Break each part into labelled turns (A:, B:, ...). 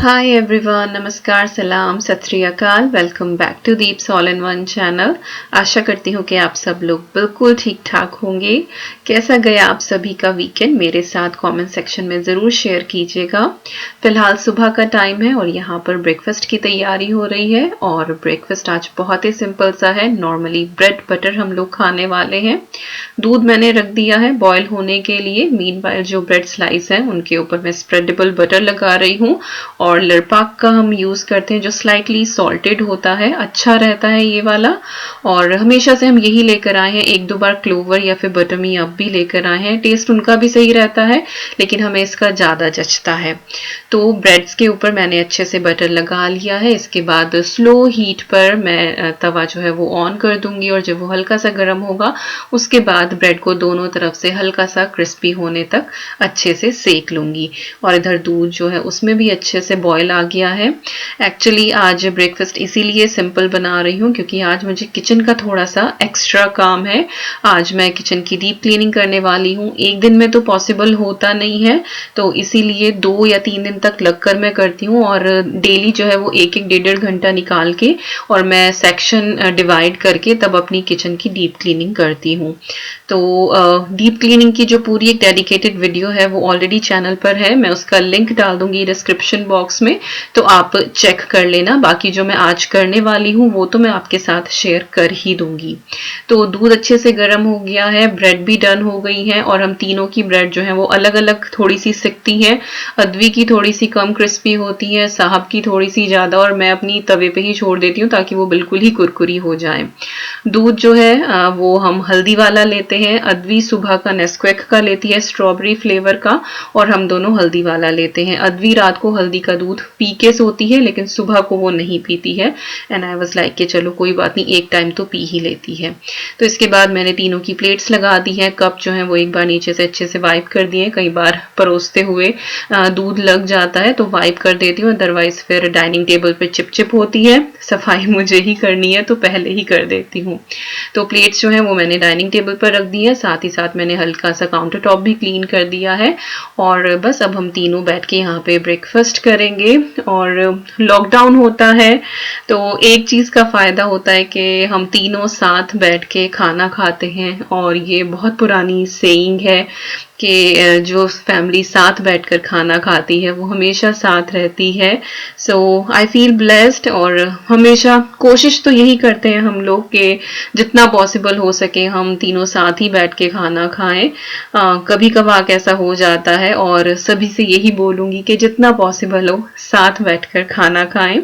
A: Hi everyone, नमस्कार, सलाम, Sat Shri Akal. Welcome back to Deep's all in one channel. आशा करती हूँ कि आप सब लोग बिल्कुल ठीक ठाक होंगे। कैसा गया आप सभी का वीकेंड, मेरे साथ कमेंट सेक्शन में ज़रूर शेयर कीजिएगा। फिलहाल सुबह का टाइम है और यहाँ पर ब्रेकफास्ट की तैयारी हो रही है और ब्रेकफास्ट आज बहुत ही सिंपल सा है। नॉर्मली ब्रेड बटर हम लोग खाने वाले हैं। दूध मैंने रख दिया है बॉयल होने के लिए। मीनवाइल जो ब्रेड स्लाइस है उनके ऊपर मैं स्प्रेडेबल बटर लगा रही हूँ और लरपाक का हम यूज़ करते हैं जो स्लाइटली सॉल्टेड होता है, अच्छा रहता है ये वाला। और हमेशा से हम यही लेकर आए हैं। एक दो बार क्लोवर या फिर बटरमी अब भी लेकर आए हैं। टेस्ट उनका भी सही रहता है लेकिन हमें इसका ज़्यादा जचता है। तो ब्रेड्स के ऊपर मैंने अच्छे से बटर लगा लिया है। इसके बाद स्लो हीट पर मैं तवा जो है वो ऑन कर दूंगी और जब वो हल्का सा गर्म होगा उसके बाद ब्रेड को दोनों तरफ से हल्का सा क्रिस्पी होने तक अच्छे से सेक लूंगी। और इधर दूध जो है उसमें भी अच्छे से बॉयल आ गया है। एक्चुअली आज ब्रेकफास्ट इसीलिए सिंपल बना रही हूँ क्योंकि आज मुझे किचन का थोड़ा सा एक्स्ट्रा काम है। आज मैं किचन की डीप क्लीनिंग करने वाली हूँ। एक दिन में तो पॉसिबल होता नहीं है, तो इसीलिए 2 या 3 दिन तक लगकर मैं करती हूँ और डेली जो है वो 1-1 डेढ़ घंटा निकाल के और मैं सेक्शन डिवाइड करके तब अपनी किचन की डीप क्लीनिंग करती हूँ। तो डीप क्लीनिंग की जो पूरी एक डेडिकेटेड वीडियो है वो ऑलरेडी चैनल पर है। मैं उसका लिंक डाल दूंगी डिस्क्रिप्शन बॉक्स में, तो आप चेक कर लेना। बाकी जो मैं आज करने वाली हूँ वो तो मैं आपके साथ शेयर कर ही दूंगी। तो दूध अच्छे से गर्म हो गया है, ब्रेड भी डन हो गई है और हम तीनों की ब्रेड जो है वो अलग अलग थोड़ी सी सिकती है। अद्वी की थोड़ी सी कम क्रिस्पी होती है, साहब की थोड़ी सी ज़्यादा, और मैं अपनी तवे पे ही छोड़ देती हूँ ताकि वो बिल्कुल ही कुरकुरी हो जाए। दूध जो है वो हम हल्दी वाला लेते हैं। अद्वी सुबह का नेस्क्विक का लेती है स्ट्रॉबेरी फ्लेवर का और हम दोनों हल्दी वाला लेते हैं। अद्वी रात को हल्दी का दूध पी के सोती है लेकिन सुबह को वो नहीं पीती है। एंड आई वाज लाइक कि चलो कोई बात नहीं, एक टाइम तो पी ही लेती है। तो इसके बाद मैंने तीनों की प्लेट्स लगा दी है। कप जो है वो एक बार नीचे से अच्छे से वाइप कर दिए। कई बार परोसते हुए दूध लग जाता है तो वाइप कर देती हूँ, अदरवाइज फिर डाइनिंग टेबल पे चिप चिप होती है। सफाई मुझे ही करनी है तो पहले ही कर देती हूँ। तो प्लेट्स जो है वो मैंने डाइनिंग टेबल पर रख दी है। साथ ही साथ मैंने हल्का सा काउंटर टॉप भी क्लीन कर दिया है और बस अब हम तीनों बैठ के यहाँ पे ब्रेकफास्ट करेंगे। और लॉकडाउन होता है तो एक चीज़ का फ़ायदा होता है कि हम तीनों साथ बैठ के खाना खाते हैं और ये बहुत पुरानी सेइंग है कि जो फैमिली साथ बैठकर खाना खाती है वो हमेशा साथ रहती है। सो आई फील ब्लेस्ड और हमेशा कोशिश तो यही करते हैं हम लोग कि जितना पॉसिबल हो सके हम तीनों साथ ही बैठ के खाना खाएं। कभी कभार ऐसा हो जाता है और सभी से यही बोलूँगी कि जितना पॉसिबल हो साथ बैठकर खाना खाएं।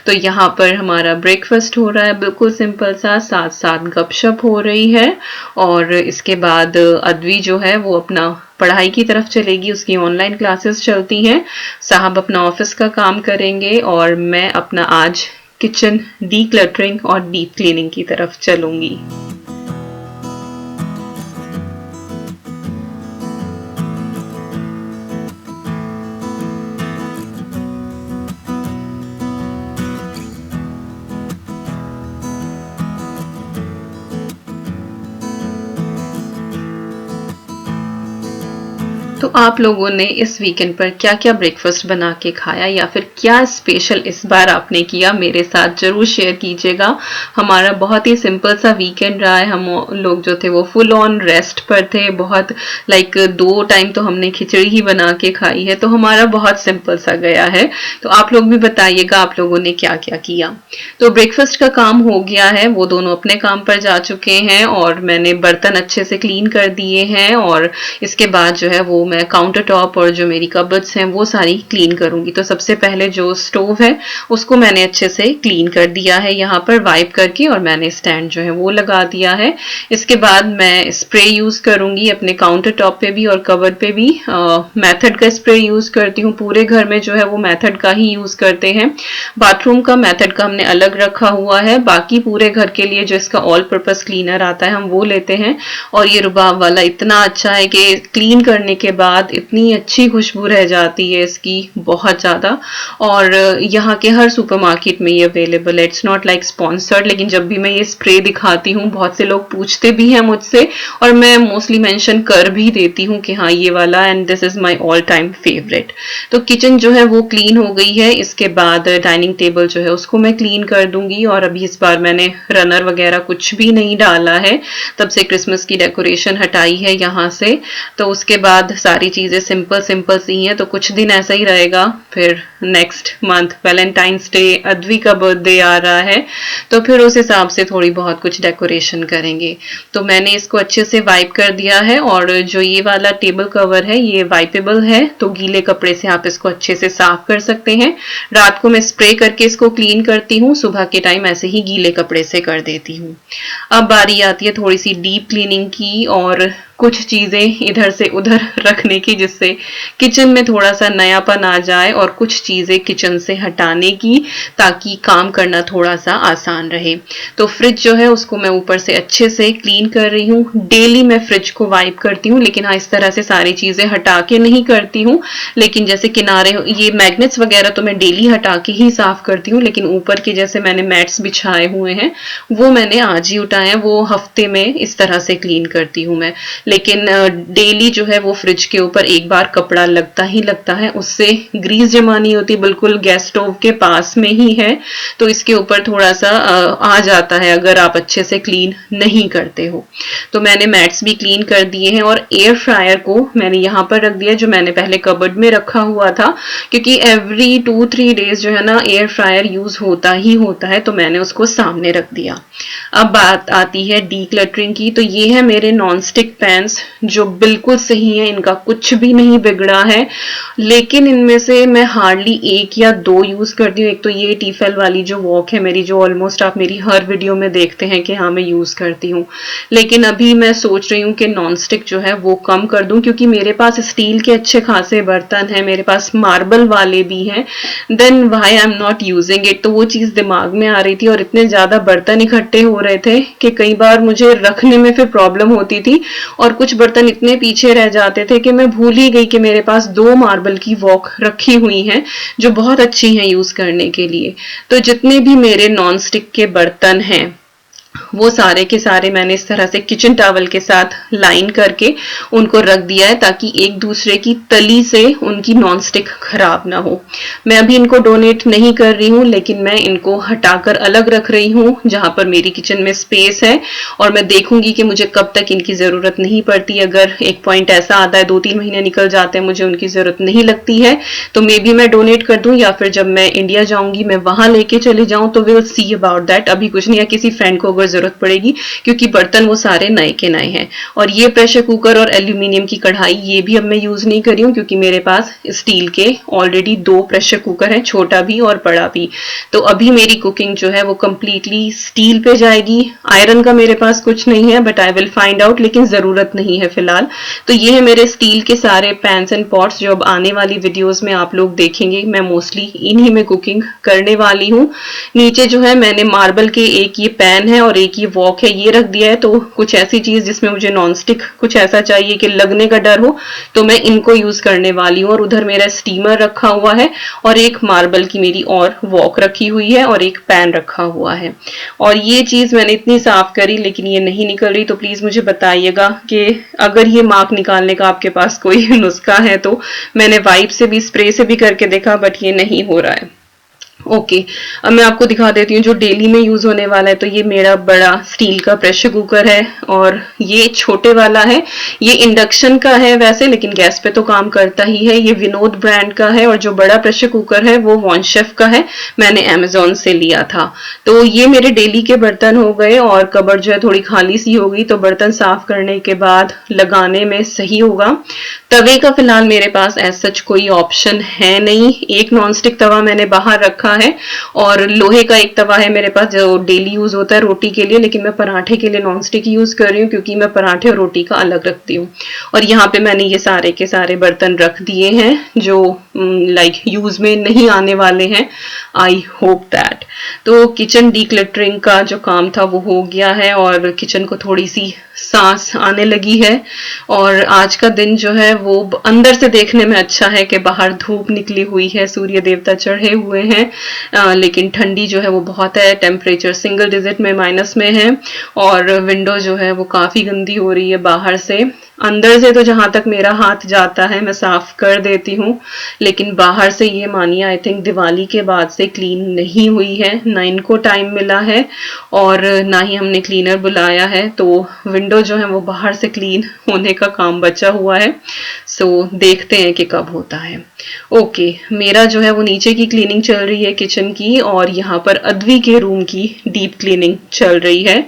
A: तो यहाँ पर हमारा ब्रेकफास्ट हो रहा है बिल्कुल सिंपल सा, साथ साथ गपशप हो रही है। और इसके बाद अद्वी जो है वो अपना पढ़ाई की तरफ चलेगी, उसकी ऑनलाइन क्लासेस चलती हैं। साहब अपना ऑफिस का काम करेंगे और मैं अपना आज किचन डीक्लटरिंग और डीप क्लीनिंग की तरफ चलूंगी। तो आप लोगों ने इस वीकेंड पर क्या क्या ब्रेकफास्ट बना के खाया या फिर क्या स्पेशल इस बार आपने किया, मेरे साथ जरूर शेयर कीजिएगा। हमारा बहुत ही सिंपल सा वीकेंड रहा है। हम लोग जो थे वो फुल ऑन रेस्ट पर थे। बहुत लाइक 2 टाइम तो हमने खिचड़ी ही बना के खाई है, तो हमारा बहुत सिंपल सा गया है। तो आप लोग भी बताइएगा आप लोगों ने क्या क्या किया। तो ब्रेकफास्ट का काम हो गया है, वो दोनों अपने काम पर जा चुके हैं और मैंने बर्तन अच्छे से क्लीन कर दिए हैं। और इसके बाद जो है वो मैं काउंटर टॉप और जो मेरी कबर्ड्स हैं वो सारी क्लीन करूंगी। तो सबसे पहले जो स्टोव है उसको मैंने अच्छे से क्लीन कर दिया है यहाँ पर वाइप करके, और मैंने स्टैंड जो है वो लगा दिया है। इसके बाद मैं स्प्रे यूज करूंगी अपने काउंटर टॉप पे भी और कबर्ड पे भी। मेथड का स्प्रे यूज करती हूँ। पूरे घर में जो है वो मेथड का ही यूज करते हैं। बाथरूम का मेथड का हमने अलग रखा हुआ है, बाकी पूरे घर के लिए जो इसका ऑल पर्पस क्लीनर आता है हम वो लेते हैं। और ये रुबाब वाला इतना अच्छा है कि क्लीन करने के बाद इतनी अच्छी खुशबू रह जाती है इसकी, बहुत ज़्यादा। और यहाँ के हर सुपरमार्केट में ये अवेलेबल है, इट्स नॉट लाइक स्पॉन्सर्ड, लेकिन जब भी मैं ये स्प्रे दिखाती हूँ बहुत से लोग पूछते भी हैं मुझसे और मैं मोस्टली मेंशन कर भी देती हूँ कि हाँ ये वाला, and this is my all time favourite. तो किचन जो है वो क्लीन हो गई है। इसके बाद डाइनिंग टेबल जो है उसको मैं क्लीन कर दूंगी। और अभी इस बार मैंने रनर वगैरह कुछ भी नहीं डाला है, तब से क्रिसमस की डेकोरेशन हटाई है यहाँ से। तो उसके बाद सारी चीजें सिंपल सिंपल सी हैं, तो कुछ दिन ऐसा ही रहेगा। फिर next month Valentine's day, Advi का बर्थडे आ रहा है, तो फिर उस हिसाब से थोड़ी बहुत कुछ डेकोरेशन करेंगे। तो मैंने इसको अच्छे से वाइप कर दिया है। और जो ये वाला टेबल कवर है ये वाइपेबल है, तो गीले कपड़े से आप इसको अच्छे से साफ कर सकते हैं। रात को मैं स्प्रे करके इसको क्लीन करती हूँ, सुबह के टाइम ऐसे ही गीले कपड़े से कर देती हूँ। अब बारी आती है थोड़ी सी डीप क्लीनिंग की और कुछ चीजें इधर से उधर रखने की, जिससे किचन में थोड़ा सा नयापन आ जाए, और कुछ चीजें किचन से हटाने की ताकि काम करना थोड़ा सा आसान रहे। तो फ्रिज जो है उसको मैं ऊपर से अच्छे से क्लीन कर रही हूँ। डेली मैं फ्रिज को वाइप करती हूँ, लेकिन हाँ इस तरह से सारी चीजें हटा के नहीं करती हूँ। लेकिन जैसे किनारे ये मैग्नेट्स वगैरह तो मैं डेली हटा के ही साफ करती हूँ, लेकिन ऊपर के जैसे मैंने मैट्स बिछाए हुए हैं वो मैंने आज ही उठाए हैं, वो हफ्ते में इस तरह से क्लीन करती हूँ मैं। लेकिन डेली जो है वो फ्रिज के ऊपर एक बार कपड़ा लगता ही लगता है, उससे ग्रीस जमा नहीं होती, बिल्कुल गैस स्टोव के पास में ही है, तो इसके ऊपर थोड़ा सा आ जाता है अगर आप अच्छे से क्लीन नहीं करते हो। तो मैंने मैट्स भी क्लीन कर दिए हैं। और एयर फ्रायर को मैंने यहाँ पर रख दिया, जो मैंने पहले कबर्ड में रखा हुआ था, क्योंकि एवरी 2-3 डेज जो है ना एयर फ्रायर यूज होता ही होता है, तो मैंने उसको सामने रख दिया। अब बात आती है डीक्लटरिंग की। तो ये है मेरे नॉन स्टिक पैन्स जो बिल्कुल सही है, इनका कुछ भी नहीं बिगड़ा है, लेकिन इनमें से मैं हार्डली 1 या 2 यूज करती हूँ। एक तो ये टीफेल वाली जो वॉक है मेरी, जो ऑलमोस्ट आप मेरी हर वीडियो में देखते हैं कि हाँ मैं यूज करती हूँ, लेकिन अभी मैं सोच रही हूँ कि नॉन स्टिक जो है वो कम कर दूं, क्योंकि मेरे पास स्टील के अच्छे खासे बर्तन हैं, मेरे पास मार्बल वाले भी हैं, then why I am not using it. तो वो चीज दिमाग में आ रही थी, और इतने ज्यादा बर्तन इकट्ठे हो रहे थे कि कई बार मुझे रखने में फिर प्रॉब्लम होती थी, और कुछ बर्तन इतने पीछे रह जाते थे कि मैं भूल ही गई कि मेरे पास 2 मार्बल की वॉक रखी हुई हैं जो बहुत अच्छी हैं यूज करने के लिए। तो जितने भी मेरे नॉन स्टिक के बर्तन हैं वो सारे के सारे मैंने इस तरह से किचन टॉवल के साथ लाइन करके उनको रख दिया है, ताकि एक दूसरे की तली से उनकी नॉन स्टिक खराब ना हो। मैं अभी इनको डोनेट नहीं कर रही हूँ, लेकिन मैं इनको हटाकर अलग रख रही हूँ जहां पर मेरी किचन में स्पेस है, और मैं देखूंगी कि मुझे कब तक इनकी जरूरत नहीं पड़ती। अगर एक पॉइंट ऐसा आता है 2-3 महीने निकल जाते हैं, मुझे उनकी जरूरत नहीं लगती है, तो मे बी मैं डोनेट कर दूं, या फिर जब मैं इंडिया जाऊंगी मैं वहां लेके चले जाऊं, तो विल सी अबाउट दैट। अभी कुछ नहीं है, किसी फ्रेंड को जरूरत पड़ेगी, क्योंकि बर्तन वो सारे नए के नए हैं। और ये प्रेशर कुकर और एल्यूमिनियम की कढ़ाई ये भी अब मैं यूज नहीं कर रही हूँ, क्योंकि मेरे पास स्टील के ऑलरेडी 2 प्रेशर कुकर हैं, छोटा भी और बड़ा भी। तो अभी मेरी कुकिंग जो है वो कंप्लीटली स्टील पे जाएगी। आयरन का मेरे पास कुछ नहीं है, but I will find out, लेकिन जरूरत नहीं है फिलहाल। तो ये है मेरे स्टील के सारे पैन्स एंड पॉट्स, जो अब आने वाली वीडियोस में आप लोग देखेंगे। मैं मोस्टली इन्हीं में कुकिंग करने वाली हूँ। नीचे जो है मैंने मार्बल के एक ये पैन है और एक ये वॉक है, ये रख दिया है। तो कुछ ऐसी चीज जिसमें मुझे नॉन स्टिक कुछ ऐसा चाहिए कि लगने का डर हो, तो मैं इनको यूज करने वाली हूँ। और उधर मेरा स्टीमर रखा हुआ है, और एक मार्बल की मेरी और वॉक रखी हुई है, और एक पैन रखा हुआ है। और ये चीज मैंने इतनी साफ करी, लेकिन ये नहीं निकल रही। तो प्लीज मुझे बताइएगा कि अगर ये मार्क निकालने का आपके पास कोई नुस्खा है तो। मैंने वाइप से भी, स्प्रे से भी करके देखा, बट ये नहीं हो रहा है। ओके, अब मैं आपको दिखा देती हूँ जो डेली में यूज होने वाला है। तो ये मेरा बड़ा स्टील का प्रेशर कुकर है, और ये छोटे वाला है, ये इंडक्शन का है वैसे, लेकिन गैस पे तो काम करता ही है। ये विनोद ब्रांड का है, और जो बड़ा प्रेशर कुकर है वो वॉन शेफ का है, मैंने अमेजोन से लिया था। तो ये मेरे डेली के बर्तन हो गए, और कबर्ड जो है थोड़ी खाली सी हो गई, तो बर्तन साफ करने के बाद लगाने में सही होगा। तवे का फिलहाल मेरे पास ऐसा सच कोई ऑप्शन है नहीं। एक नॉन स्टिक तवा मैंने बाहर रखा रखा है। और लोहे का एक तवा है मेरे पास जो डेली यूज होता है रोटी के लिए, लेकिन मैं पराठे के लिए नॉन स्टिक यूज कर रही हूँ क्योंकि मैं पराठे और रोटी का अलग रखती हूँ। और यहाँ पे मैंने ये सारे के सारे बर्तन रख दिए हैं जो लाइक यूज में नहीं आने वाले हैं, आई होप दैट। तो किचन डीक्लटरिंग का जो काम था वो हो गया है और किचन को थोड़ी सी सांस आने लगी है। और आज का दिन जो है वो अंदर से देखने में अच्छा है कि बाहर धूप निकली हुई है, सूर्य देवता चढ़े हुए हैं, लेकिन ठंडी जो है वो बहुत है, टेम्परेचर सिंगल डिजिट में माइनस में है। और विंडो जो है वो काफी गंदी हो रही है बाहर से। अंदर से तो जहां तक मेरा हाथ जाता है मैं साफ कर देती हूँ, लेकिन बाहर से ये मानिए आई थिंक दिवाली के बाद से क्लीन नहीं हुई है, ना इनको टाइम मिला है और ना ही हमने क्लीनर बुलाया है। तो विंडो जो है वो बाहर से क्लीन होने का काम बचा हुआ है। सो देखते हैं कि कब होता है। ओके, मेरा जो है वो नीचे की क्लीनिंग चल रही है किचन की, और यहाँ पर अद्वी के रूम की डीप क्लीनिंग चल रही है।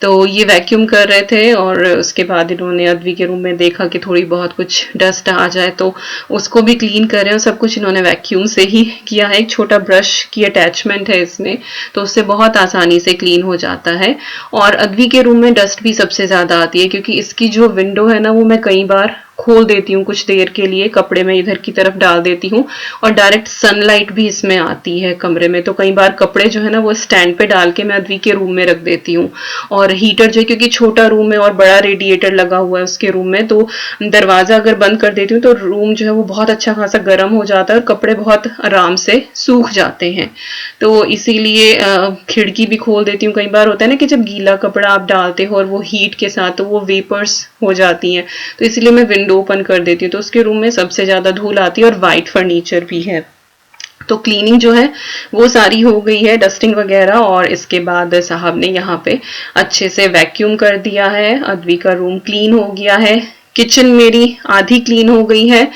A: तो ये वैक्यूम कर रहे थे और उसके बाद इन्होंने अद्वी के रूम में देखा कि थोड़ी बहुत कुछ डस्ट आ जाए तो उसको भी क्लीन कर रहे हैं। सब कुछ इन्होंने वैक्यूम से ही किया है, एक छोटा ब्रश की अटैचमेंट है इसमें, तो उससे बहुत आसानी से क्लीन हो जाता है। और अद्वी के रूम में डस्ट भी सबसे ज्यादा आती है क्योंकि इसकी जो विंडो है ना वो मैं कई बार खोल देती हूँ कुछ देर के लिए, कपड़े में इधर की तरफ डाल देती हूँ और डायरेक्ट सनलाइट भी इसमें आती है कमरे में। तो कई बार कपड़े जो है ना वो स्टैंड पे डाल के मैं अद्वी के रूम में रख देती हूँ। और हीटर जो है क्योंकि छोटा रूम है और बड़ा रेडिएटर लगा हुआ है उसके रूम में, तो दरवाजा अगर बंद कर देती हूँ तो रूम जो है वो बहुत अच्छा खासा गर्म हो जाता है और कपड़े बहुत आराम से सूख जाते हैं। तो इसीलिए खिड़की भी खोल देती हूँ। कई बार होता है ना कि जब गीला कपड़ा आप डालते हो और वो हीट के साथ तो वो वेपर्स हो जाती हैं, तो इसलिए मैं विंडो ओपन कर देती हूँ। तो उसके रूम में सबसे ज्यादा धूल आती है और वाइट फर्नीचर भी है। तो क्लीनिंग जो है वो सारी हो गई है, डस्टिंग वगैरह, और इसके बाद साहब ने यहाँ पे अच्छे से वैक्यूम कर दिया है। अद्वी का रूम क्लीन हो गया है। किचन मेरी आधी क्लीन हो गई है,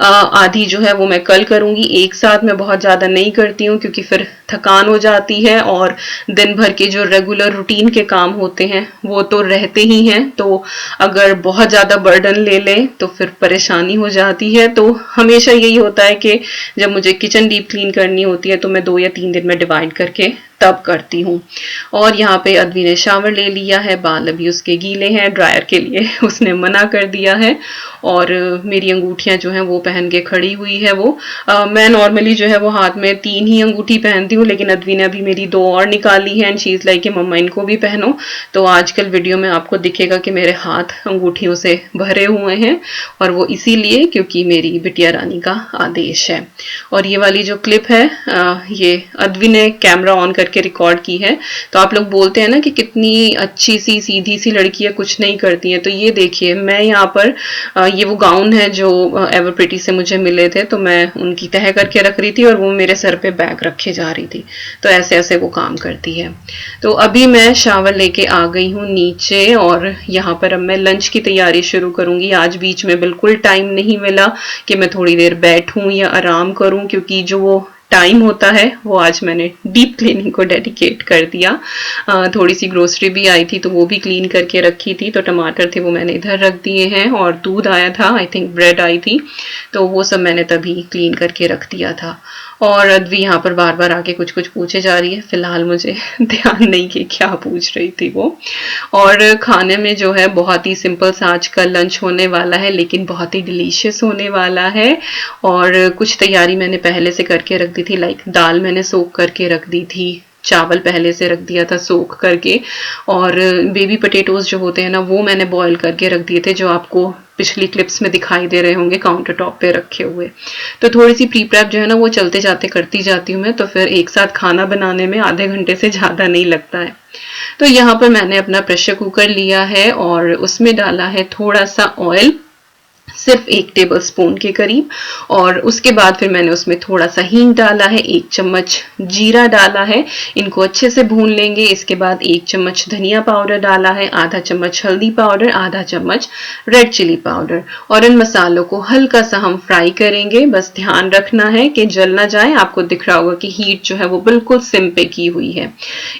A: आधी जो है वो मैं कल करूंगी। एक साथ मैं बहुत ज्यादा नहीं करती हूँ क्योंकि फिर थकान हो जाती है और दिन भर के जो रेगुलर रूटीन के काम होते हैं वो तो रहते ही हैं। तो अगर बहुत ज्यादा बर्डन ले ले तो फिर परेशानी हो जाती है। तो हमेशा यही होता है कि जब मुझे किचन डीप क्लीन करनी होती है तो मैं 2 या 3 दिन में डिवाइड करके तब करती हूँ। और यहाँ पे अद्वी ने शावर ले लिया है, बाल अभी उसके गीले हैं, ड्रायर के लिए उसने मना कर दिया है। और मेरी अंगूठियां जो हैं वो पहन के खड़ी हुई है वो। मैं नॉर्मली जो है वो हाथ में 3 ही अंगूठी पहनती हूँ, लेकिन अद्वी ने अभी मेरी 2 और निकाली है एंड शी इज लाइक कि मम्मा इनको भी पहनो। तो आजकल वीडियो में आपको दिखेगा कि मेरे हाथ अंगूठियों से भरे हुए हैं, और वो इसीलिए क्योंकि मेरी बिटिया रानी का आदेश है। और ये वाली जो क्लिप है ये अद्वी ने कैमरा ऑन करके रिकॉर्ड की है। तो आप लोग बोलते हैं ना कि कितनी अच्छी सी सीधी सी लड़की है, कुछ नहीं करती है। तो ये देखिए, मैं यहाँ पर ये वो गाउन है जो एवर प्रिटी से मुझे मिले थे, तो मैं उनकी तह करके रख रही थी और वो मेरे सर पे बैग रखे जा रही थी। तो ऐसे ऐसे वो काम करती है। तो अभी मैं शावर लेके आ गई हूँ नीचे और यहाँ पर अब मैं लंच की तैयारी शुरू करूंगी। आज बीच में बिल्कुल टाइम नहीं मिला कि मैं थोड़ी देर बैठूं या आराम करूं, क्योंकि जो वो टाइम होता है वो आज मैंने डीप क्लीनिंग को डेडिकेट कर दिया। थोड़ी सी ग्रोसरी भी आई थी तो वो भी क्लीन करके रखी थी। तो टमाटर थे वो मैंने इधर रख दिए हैं, और दूध आया था, आई थिंक ब्रेड आई थी, तो वो सब मैंने तभी क्लीन करके रख दिया था। और अद्वी यहाँ पर बार बार आके कुछ कुछ पूछे जा रही है। फिलहाल मुझे ध्यान नहीं कि क्या पूछ रही थी वो। और खाने में जो है बहुत ही सिंपल सा आज का लंच होने वाला है, लेकिन बहुत ही डिलीशियस होने वाला है। और कुछ तैयारी मैंने पहले से करके रख दी थी, लाइक दाल मैंने सोक करके रख दी थी, चावल पहले से रख दिया था सोक करके, और बेबी पोटैटोज जो होते हैं ना वो मैंने बॉईल करके रख दिए थे, जो आपको पिछली क्लिप्स में दिखाई दे रहे होंगे काउंटर टॉप पे रखे हुए। तो थोड़ी सी प्री प्रेप जो है ना वो चलते जाते करती जाती हूँ मैं, तो फिर एक साथ खाना बनाने में आधे घंटे से ज्यादा नहीं लगता है। तो यहाँ पर मैंने अपना प्रेशर कुकर लिया है और उसमें डाला है थोड़ा सा ऑयल, सिर्फ 1 टेबल स्पून के करीब, और उसके बाद फिर मैंने उसमें थोड़ा सा हींग डाला है, 1 चम्मच जीरा डाला है, इनको अच्छे से भून लेंगे। इसके बाद 1 चम्मच धनिया पाउडर डाला है, आधा चम्मच हल्दी पाउडर, आधा चम्मच रेड चिली पाउडर, और इन मसालों को हल्का सा हम फ्राई करेंगे। बस ध्यान रखना है कि जल ना जाए। आपको दिख रहा होगा कि हीट जो है वो बिल्कुल सिम पे की हुई है।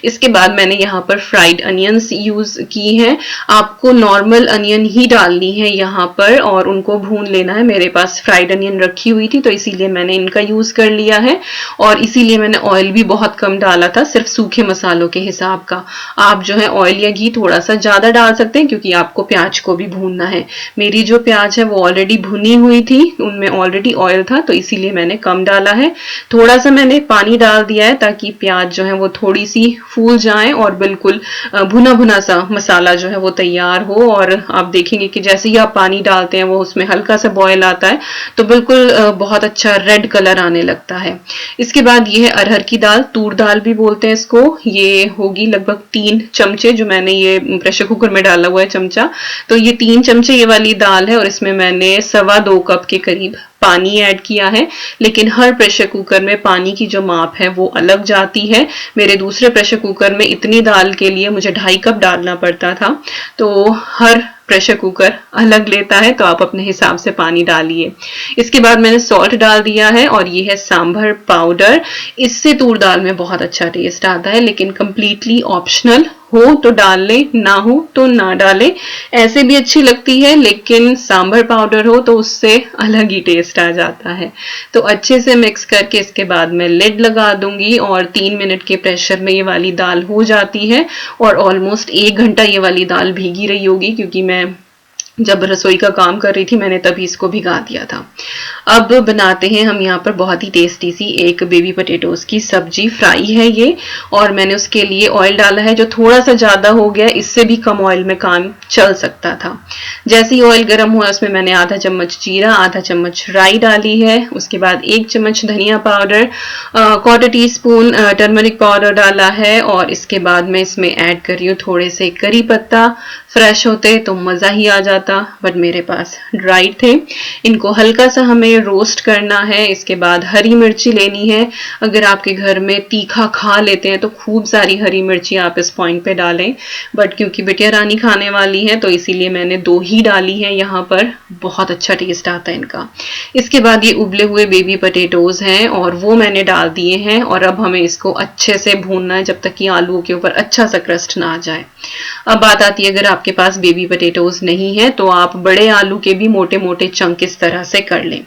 A: इसके बाद मैंने यहाँ पर फ्राइड अनियंस यूज की हैं। आपको नॉर्मल अनियन ही डालनी है यहाँ पर, और उनको भून लेना है। मेरे पास फ्राइड अनियन रखी हुई थी तो इसीलिए मैंने इनका यूज कर लिया है, और इसीलिए मैंने ऑयल भी बहुत कम डाला था, सिर्फ सूखे मसालों के हिसाब का। आप जो है ऑयल या घी थोड़ा सा ज्यादा डाल सकते हैं क्योंकि आपको प्याज को भी भूनना है। मेरी जो प्याज है वो ऑलरेडी भुनी हुई थी, उनमें ऑलरेडी ऑयल था तो इसीलिए मैंने कम डाला है। थोड़ा सा मैंने पानी डाल दिया है ताकि प्याज जो है वो थोड़ी सी फूल जाए और बिल्कुल भुना भुना सा मसाला जो है वो तैयार हो। और आप देखेंगे कि जैसे ही आप पानी डालते हैं वो उसमें हल्का सा बॉयल आता है तो बिल्कुल बहुत अच्छा रेड कलर आने लगता है। इसके बाद ये है अरहर की दाल, तूर दाल भी बोलते हैं इसको। ये होगी लगभग 3 चमचे, जो मैंने ये प्रेशर कुकर में डाला हुआ है चमचा, तो ये 3 चमचे ये वाली दाल है। और इसमें मैंने 2.25 कप के करीब पानी ऐड किया है, लेकिन हर प्रेशर कुकर में पानी की जो माप है वो अलग जाती है। मेरे दूसरे प्रेशर कुकर में इतनी दाल के लिए मुझे 2.5 कप डालना पड़ता था, तो हर प्रेशर कुकर अलग लेता है, तो आप अपने हिसाब से पानी डालिए। इसके बाद मैंने सॉल्ट डाल दिया है और ये है सांभर पाउडर। इससे तूर दाल में बहुत अच्छा टेस्ट आता है, लेकिन कंप्लीटली ऑप्शनल, हो तो डाल ले, ना हो तो ना डाले, ऐसे भी अच्छी लगती है, लेकिन सांभर पाउडर हो तो उससे अलग ही टेस्ट आ जाता है। तो अच्छे से मिक्स करके इसके बाद मैं लिड लगा दूंगी और 3 मिनट के प्रेशर में ये वाली दाल हो जाती है। और ऑलमोस्ट 1 घंटा ये वाली दाल भीगी रही होगी, क्योंकि मैं जब रसोई का काम कर रही थी मैंने तभी इसको भिगा दिया था। अब बनाते हैं हम यहाँ पर बहुत ही टेस्टी सी एक बेबी पोटैटोज की सब्जी, फ्राई है ये, और मैंने उसके लिए ऑयल डाला है जो थोड़ा सा ज्यादा हो गया, इससे भी कम ऑयल में काम चल सकता था। जैसे ही ऑयल गर्म हुआ उसमें मैंने आधा चम्मच जीरा, आधा चम्मच राई डाली है, उसके बाद 1 चम्मच धनिया पाउडर, 1/4 टीस्पून टर्मरिक पाउडर डाला है, और इसके बाद मैं इसमें ऐड कर रही हूँ थोड़े से करी पत्ता। फ्रेश होते तो मजा ही आ जाता, बट मेरे पास ड्राई थे। इनको हल्का सा हमें रोस्ट करना है। इसके बाद हरी मिर्ची लेनी है। अगर आपके घर में तीखा खा लेते हैं तो खूब सारी हरी मिर्ची आप इस पॉइंट पे डालें, बट क्योंकि बिटिया रानी खाने वाली है तो इसीलिए मैंने 2 ही डाली है यहाँ पर। बहुत अच्छा टेस्ट आता है इनका। इसके बाद ये उबले हुए बेबी पोटैटोज हैं और वो मैंने डाल दिए हैं, और अब हमें इसको अच्छे से भूनना है जब तक कि आलूओं के ऊपर अच्छा सा क्रस्ट ना आ जाए। अब बात आती है, अगर आपके पास बेबी पोटैटोज नहीं है तो आप बड़े आलू के भी मोटे मोटे चंक इस तरह से कर लें।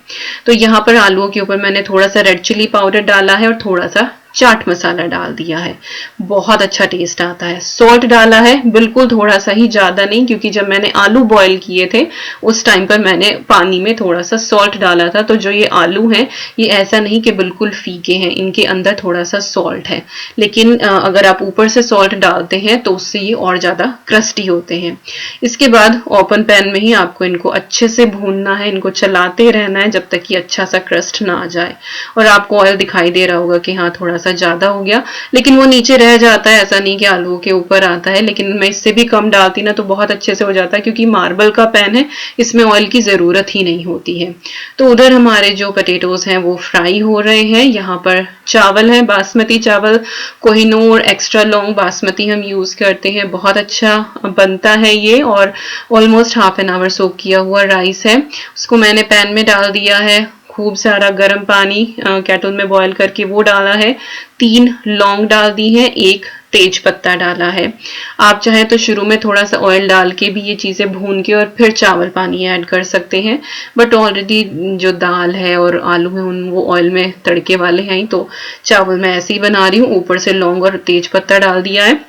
A: तो यहाँ पर आलूओं के ऊपर मैंने थोड़ा सा रेड चिली पाउडर डाला है और थोड़ा सा चाट मसाला डाल दिया है। बहुत अच्छा टेस्ट आता है। सॉल्ट डाला है बिल्कुल थोड़ा सा ही, ज्यादा नहीं, क्योंकि जब मैंने आलू बॉईल किए थे उस टाइम पर मैंने पानी में थोड़ा सा सॉल्ट डाला था। तो जो ये आलू हैं ये ऐसा नहीं कि बिल्कुल फीके हैं, इनके अंदर थोड़ा सा सॉल्ट है, लेकिन अगर आप ऊपर से सॉल्ट डालते हैं तो उससे ये और ज्यादा क्रस्टी होते हैं। इसके बाद ओपन पैन में ही आपको इनको अच्छे से भूनना है, इनको चलाते रहना है जब तक कि अच्छा सा क्रस्ट ना आ जाए। और आपको ऑयल दिखाई दे रहा होगा कि हाँ थोड़ा सा ज्यादा हो गया, लेकिन वो नीचे रह जाता है, ऐसा नहीं कि आलूओं के ऊपर आता है। लेकिन मैं इससे भी कम डालती ना तो बहुत अच्छे से हो जाता है, क्योंकि मार्बल का पैन है, इसमें ऑयल की जरूरत ही नहीं होती है। तो उधर हमारे जो पोटैटोज हैं वो फ्राई हो रहे हैं। यहाँ पर चावल है, बासमती चावल, कोहिनूर एक्स्ट्रा लॉन्ग बासमती हम यूज करते हैं, बहुत अच्छा बनता है ये। और almost half an hour soak किया हुआ राइस है, उसको मैंने पैन में डाल दिया है। खूब सारा गर्म पानी केटल में बॉईल करके वो डाला है। 3 लौंग डाल दी है, 1 तेज पत्ता डाला है। आप चाहे तो शुरू में थोड़ा सा ऑयल डाल के भी ये चीजें भून के और फिर चावल पानी ऐड कर सकते हैं, बट ऑलरेडी जो दाल है और आलू है उन वो ऑयल में तड़के वाले हैं, तो चावल मैं ऐसे ही बना रही हूँ। ऊपर से लौंग और तेज पत्ता डाल दिया है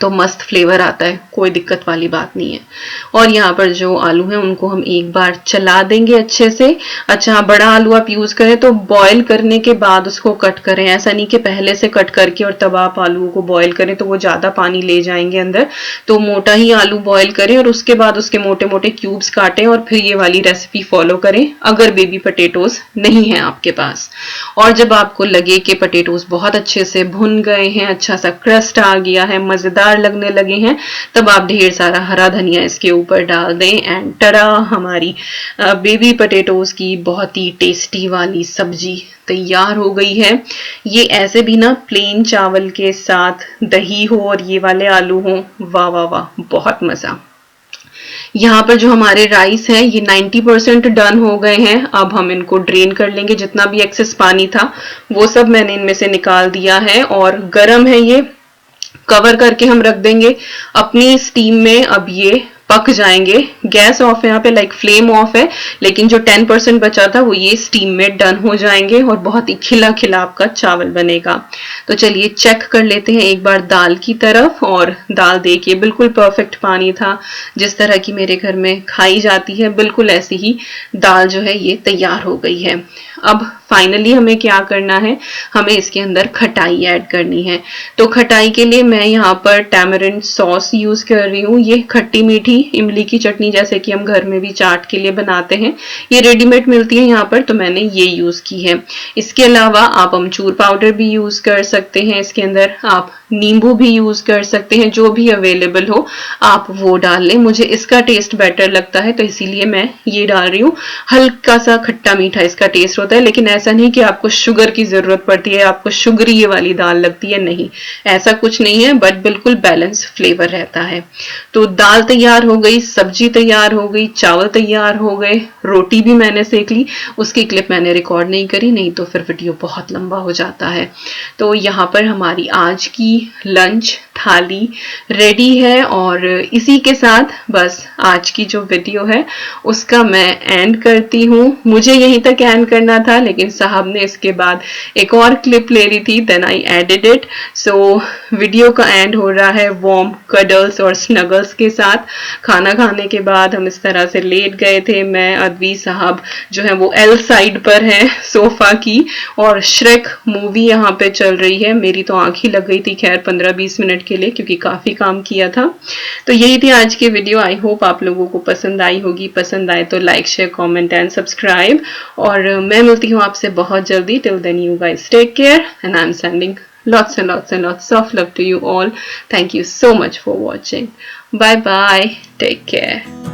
A: तो मस्त फ्लेवर आता है, कोई दिक्कत वाली बात नहीं है। और यहाँ पर जो आलू हैं उनको हम एक बार चला देंगे अच्छे से। अच्छा, बड़ा आलू आप यूज करें तो बॉईल करने के बाद उसको कट करें, ऐसा नहीं कि पहले से कट करके और तब आप आलू को बॉईल करें तो वो ज्यादा पानी ले जाएंगे अंदर। तो मोटा ही आलू बॉईल करें और उसके बाद उसके मोटे मोटे क्यूब्स काटें और फिर ये वाली रेसिपी फॉलो करें, अगर बेबी पोटैटोज नहीं है आपके पास। और जब आपको लगे कि पोटैटोज बहुत अच्छे से भुन गए हैं, अच्छा सा क्रस्ट आ गया है, मजेदार लगने लगे हैं, तब आप ढेर सारा हरा धनिया इसके ऊपर डाल दें। एंड टड़ा, हमारी बेबी पोटैटोज की बहुत ही टेस्टी वाली सब्जी तैयार हो गई है। ये ऐसे भी ना प्लेन चावल के साथ दही हो और ये वाले आलू हो, वाह वाह वाह, बहुत मजा। यहाँ पर जो हमारे राइस हैं ये 90% डन हो गए हैं। अब हम इनको ड्रेन कर लेंगे, जितना भी एक्सेस पानी था वो सब मैंने इनमें से निकाल दिया है। और गर्म है, ये कवर करके हम रख देंगे अपनी स्टीम में। अब ये पक जाएंगे। गैस ऑफ है यहाँ पे, लाइक फ्लेम ऑफ है, लेकिन जो 10% बचा था वो ये स्टीम में डन हो जाएंगे और बहुत ही खिला खिला आपका चावल बनेगा। तो चलिए चेक कर लेते हैं एक बार दाल की तरफ। और दाल देखिए बिल्कुल परफेक्ट पानी था, जिस तरह की मेरे घर में खाई जाती है बिल्कुल ऐसी ही दाल जो है ये तैयार हो गई है। अब फाइनली हमें क्या करना है, हमें इसके अंदर खटाई ऐड करनी है। तो खटाई के लिए मैं यहाँ पर टैमरिंड सॉस यूज कर रही हूँ। ये खट्टी मीठी इमली की चटनी जैसे कि हम घर में भी चाट के लिए बनाते हैं, ये रेडीमेड मिलती है यहाँ पर, तो मैंने ये यूज की है। इसके अलावा आप अमचूर पाउडर भी यूज कर सकते हैं इसके अंदर, आप नींबू भी यूज कर सकते हैं, जो भी अवेलेबल हो आप वो डाल लें। मुझे इसका टेस्ट बेटर लगता है तो इसीलिए मैं ये डाल रही हूँ। हल्का सा खट्टा मीठा इसका टेस्ट होता है, लेकिन ऐसा नहीं कि आपको शुगर की जरूरत पड़ती है, आपको शुगरी ये वाली दाल लगती है, नहीं ऐसा कुछ नहीं है, बट बिल्कुल बैलेंस फ्लेवर रहता है। तो दाल तैयार हो गई, सब्जी तैयार हो गई, चावल तैयार हो गए, रोटी भी मैंने सेक ली। उसकी क्लिप मैंने रिकॉर्ड नहीं करी, नहीं तो फिर वीडियो बहुत लंबा हो जाता है। तो यहाँ पर हमारी आज की लंच थाली रेडी है और इसी के साथ बस आज की जो वीडियो है उसका मैं एंड करती हूँ। मुझे यहीं तक एंड करना था, लेकिन साहब ने इसके बाद एक और क्लिप ले ली थी, then I edited it. So video का एंड हो रहा है वार्म कडल्स और स्नगल्स के साथ। खाना खाने के बाद हम इस तरह से लेट गए थे, मैं, अदवी साहब जो है वो एल साइड पर है सोफा की, और श्रेक मूवी यहाँ पे चल रही है। मेरी तो आंख ही लग गई थी खैर 15-20 मिनट के लिए, क्योंकि काफी काम किया था। तो यही थी आज की वीडियो। आई होप आप लोगों को पसंद आई होगी। पसंद आए तो like share comment and subscribe, और मैं मिलती हूँ आपसे बहुत जल्दी। Till then you guys take care and I am sending lots and lots of love to you all. Thank you so much for watching. Bye bye, take care.